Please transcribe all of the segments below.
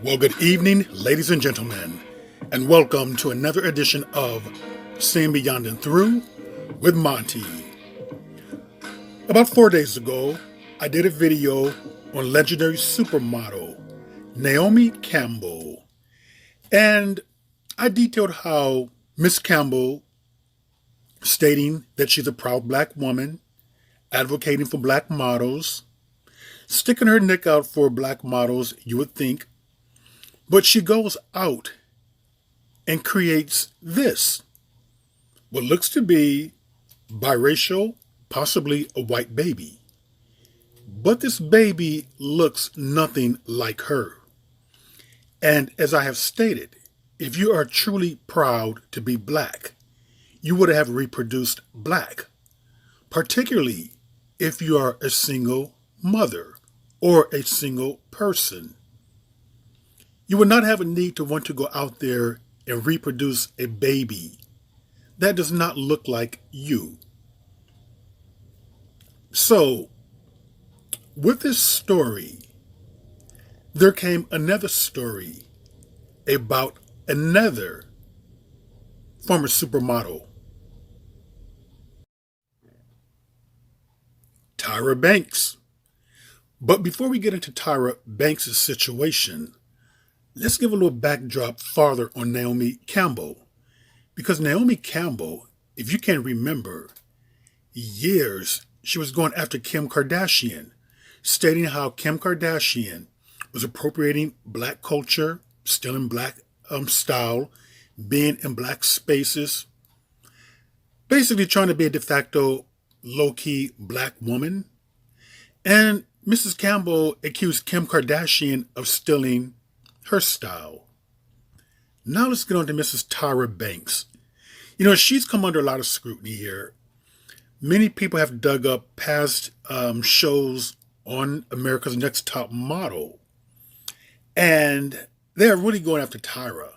Well, good evening, ladies and gentlemen, and welcome to another edition of Seeing Beyond and Through with Monty. About 4 days ago, I did a video on legendary supermodel Naomi Campbell, and I detailed how Miss Campbell, stating that she's a proud black woman, advocating for black models, sticking her neck out for black models, you would think, but she goes out and creates this, what looks to be biracial, possibly a white baby. But this baby looks nothing like her. And as I have stated, if you are truly proud to be black, you would have reproduced black, particularly if you are a single mother or a single person. You would not have a need to want to go out there and reproduce a baby that does not look like you. So, with this story, there came another story about another former supermodel, Tyra Banks. But before we get into Tyra Banks' situation, let's give a little backdrop farther on Naomi Campbell. Because Naomi Campbell, if you can remember, years she was going after Kim Kardashian, stating how Kim Kardashian was appropriating black culture, stealing black style, being in black spaces, basically trying to be a de facto low-key black woman. And Mrs. Campbell accused Kim Kardashian of stealing her style. Now let's get on to Mrs. Tyra Banks. You know, she's come under a lot of scrutiny here. Many people have dug up past shows on America's Next Top Model, and they're really going after Tyra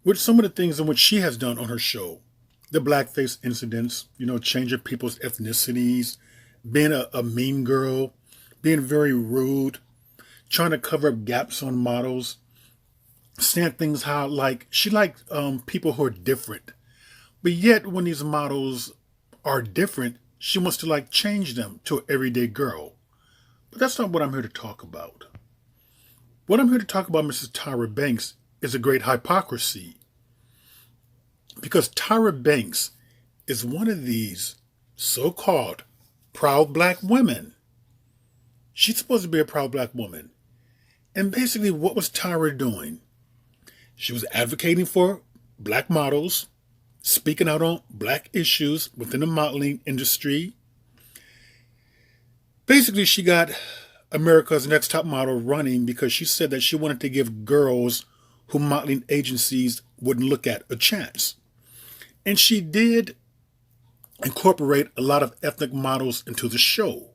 with some of the things in which she has done on her show. The blackface incidents, changing people's ethnicities, being a mean girl, being very rude, trying to cover up gaps on models, saying things how she likes people who are different. But yet when these models are different, she wants to change them to an everyday girl. But that's not what I'm here to talk about. What I'm here to talk about, Mrs. Tyra Banks, is a great hypocrisy. Because Tyra Banks is one of these so-called proud black women. She's supposed to be a proud black woman. And basically, what was Tyra doing? She was advocating for black models, speaking out on black issues within the modeling industry. Basically, she got America's Next Top Model running because she said that she wanted to give girls who modeling agencies wouldn't look at a chance. And she did incorporate a lot of ethnic models into the show.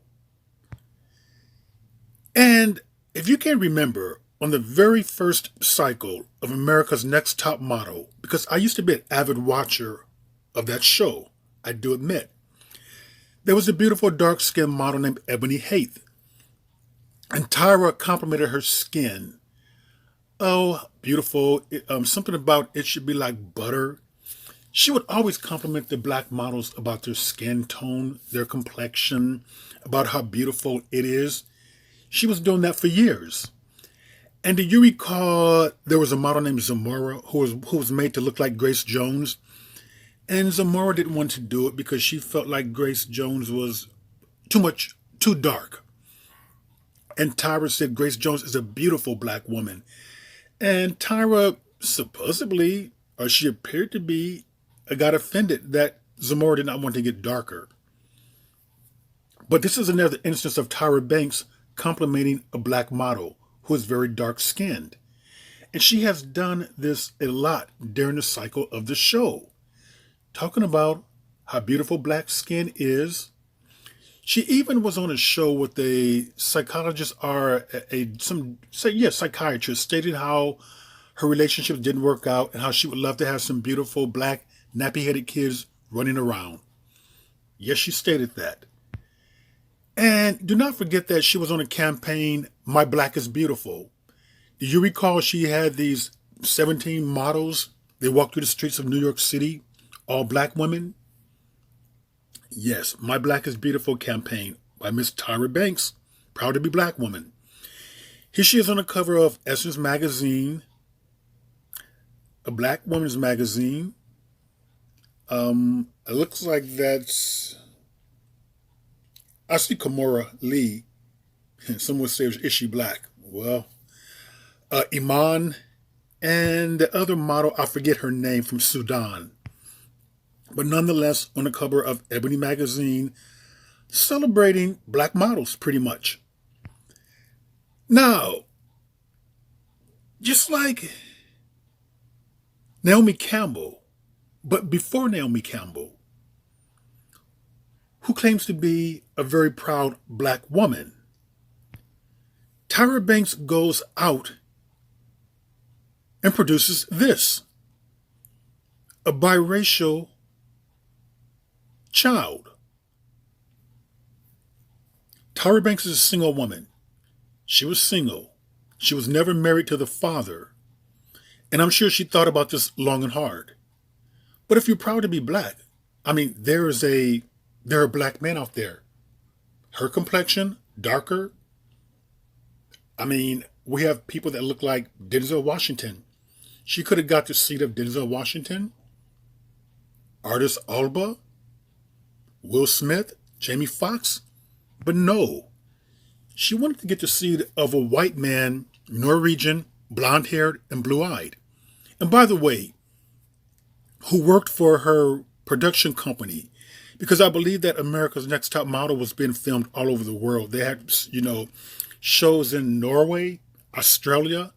And if you can remember, on the very first cycle of America's Next Top Model, because I used to be an avid watcher of that show, I do admit, there was a beautiful dark-skinned model named Ebony Haith. And Tyra complimented her skin. Oh, beautiful. Something about it should be like butter. She would always compliment the black models about their skin tone, their complexion, about how beautiful it is. She was doing that for years. And do you recall there was a model named Zamora who was made to look like Grace Jones? And Zamora didn't want to do it because she felt like Grace Jones was too dark. And Tyra said Grace Jones is a beautiful black woman. And Tyra supposedly, or she appeared to be, got offended that Zamora did not want to get darker. But this is another instance of Tyra Banks complimenting a black model who is very dark-skinned. And she has done this a lot during the cycle of the show, talking about how beautiful black skin is. She even was on a show with a psychologist or psychiatrist, stating how her relationships didn't work out and how she would love to have some beautiful black nappy-headed kids running around. Yes, she stated that. And do not forget that she was on a campaign, My Black is Beautiful. Do you recall she had these 17 models? They walked through the streets of New York City, all black women. Yes, My Black is Beautiful campaign by Miss Tyra Banks, proud to be black woman. Here she is on the cover of Essence magazine, a black woman's magazine. It looks like that's, I see Kamora Lee. Someone says, is she black? Well, Iman and the other model, I forget her name, from Sudan. But nonetheless, on the cover of Ebony magazine, celebrating black models pretty much. Now, just like Naomi Campbell, but before Naomi Campbell, who claims to be a very proud black woman, Tyra Banks goes out and produces this, a biracial child. Tyra Banks is a single woman. She was single. She was never married to the father. And I'm sure she thought about this long and hard. But if you're proud to be black, I mean, there are black men out there. Her complexion, darker. I mean, we have people that look like Denzel Washington. She could have got the seat of Denzel Washington, Idris Elba, Will Smith, Jamie Foxx. But no, she wanted to get the seat of a white man, Norwegian, blonde-haired, and blue-eyed. And by the way, who worked for her production company, because I believe that America's Next Top Model was being filmed all over the world. They had, shows in Norway, Australia.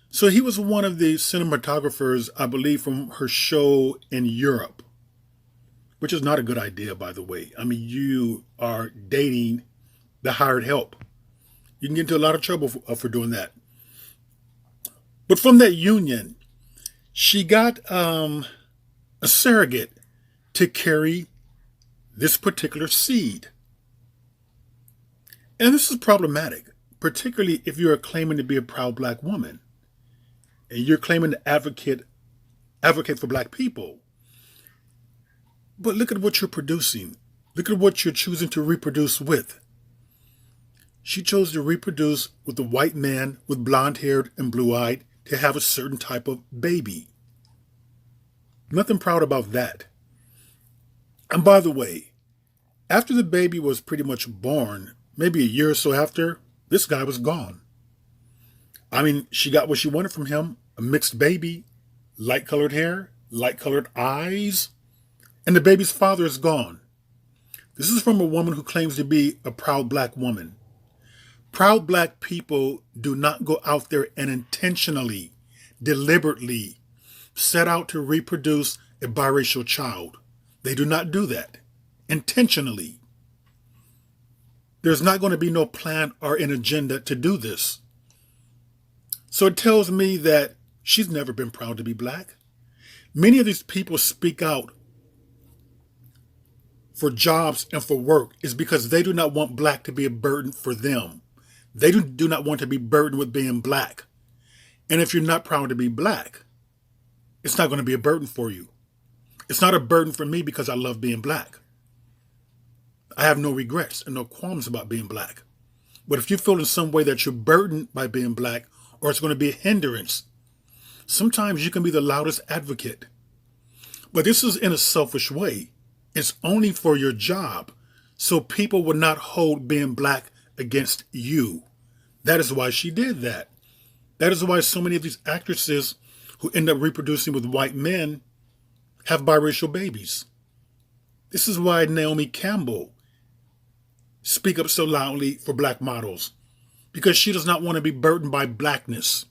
So he was one of the cinematographers, I believe, from her show in Europe, which is not a good idea, by the way. I mean, you are dating the hired help. You can get into a lot of trouble for doing that. But from that union, she got a surrogate to carry this particular seed. And this is problematic, particularly if you're claiming to be a proud black woman and you're claiming to advocate for black people. But look at what you're producing. Look at what you're choosing to reproduce with. She chose to reproduce with a white man with blonde-haired and blue-eyed to have a certain type of baby. Nothing proud about that. And by the way, after the baby was pretty much born, maybe a year or so after, this guy was gone. I mean, she got what she wanted from him, a mixed baby, light-colored hair, light-colored eyes, and the baby's father is gone. This is from a woman who claims to be a proud black woman. Proud black people do not go out there and intentionally, deliberately set out to reproduce a biracial child. They do not do that intentionally. There's not going to be no plan or an agenda to do this. So it tells me that she's never been proud to be black. Many of these people speak out for jobs and for work is because they do not want black to be a burden for them. They do not want to be burdened with being black. And if you're not proud to be black, it's not going to be a burden for you. It's not a burden for me because I love being black. I have no regrets and no qualms about being black. But if you feel in some way that you're burdened by being black or it's going to be a hindrance, sometimes you can be the loudest advocate. But this is in a selfish way. It's only for your job, so people will not hold being black against you. That is why she did that. That is why so many of these actresses who end up reproducing with white men have biracial babies. This is why Naomi Campbell speaks up so loudly for black models, because she does not want to be burdened by blackness.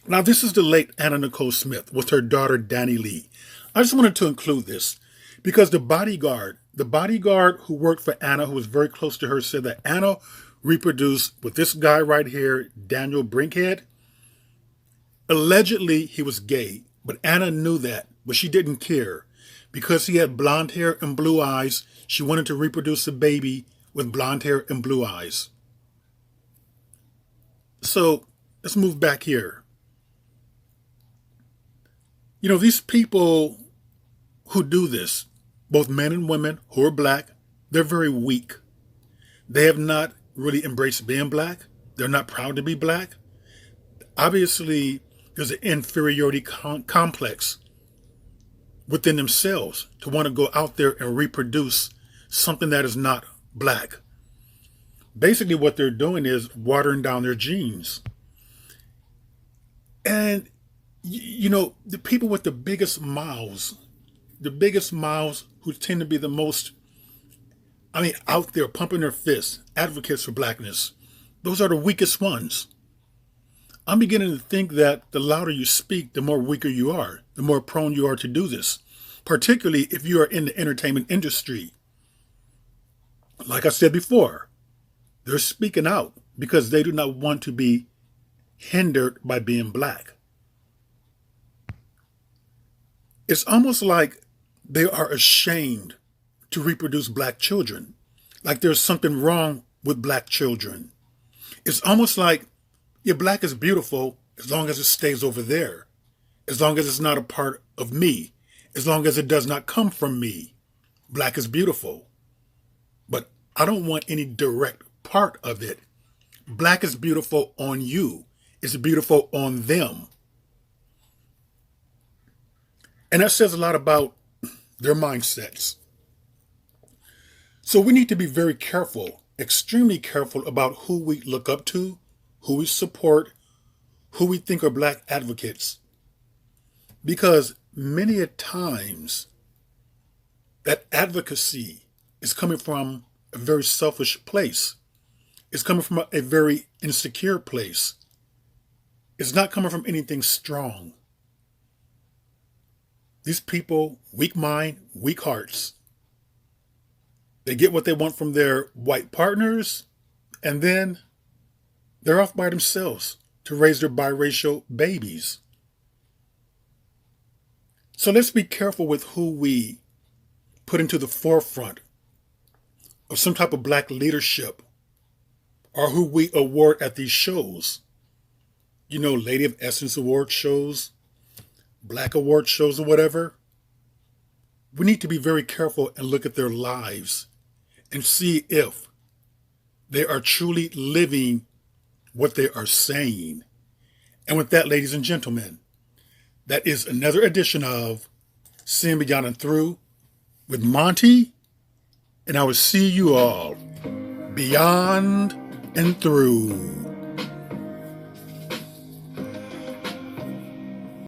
Now, this is the late Anna Nicole Smith with her daughter Danny Lee. I just wanted to include this because the bodyguard who worked for Anna, who was very close to her, said that Anna reproduced with this guy right here, Daniel Brinkhead. Allegedly, he was gay, but Anna knew that, but she didn't care. Because he had blonde hair and blue eyes, she wanted to reproduce a baby with blonde hair and blue eyes. So Let's move back here. These people who do this, both men and women who are black, they're very weak. They have not really embraced being black. They're not proud to be black. Obviously, there's an inferiority complex within themselves to want to go out there and reproduce something that is not black. Basically, what they're doing is watering down their genes. And, the people with the biggest mouths who tend to be the most, out there pumping their fists, advocates for blackness, those are the weakest ones. I'm beginning to think that the louder you speak, the more weaker you are, the more prone you are to do this, particularly if you are in the entertainment industry. Like I said before, they're speaking out because they do not want to be hindered by being black. It's almost like they are ashamed to reproduce black children, like there's something wrong with black children. It's almost like, yeah, black is beautiful as long as it stays over there, as long as it's not a part of me, as long as it does not come from me. Black is beautiful, but I don't want any direct part of it. Black is beautiful on you. It's beautiful on them. And that says a lot about their mindsets. So we need to be very careful, extremely careful about who we look up to, who we support, who we think are black advocates. Because many a times that advocacy is coming from a very selfish place. It's coming from a very insecure place. It's not coming from anything strong. These people, weak mind, weak hearts. They get what they want from their white partners, and then they're off by themselves to raise their biracial babies. So let's be careful with who we put into the forefront of some type of black leadership, or who we award at these shows. Lady of Essence award shows, black award shows or whatever. We need to be very careful and look at their lives and see if they are truly living what they are saying. And with that, ladies and gentlemen, that is another edition of Seeing Beyond and Through with Monty, and I will see you all beyond and through.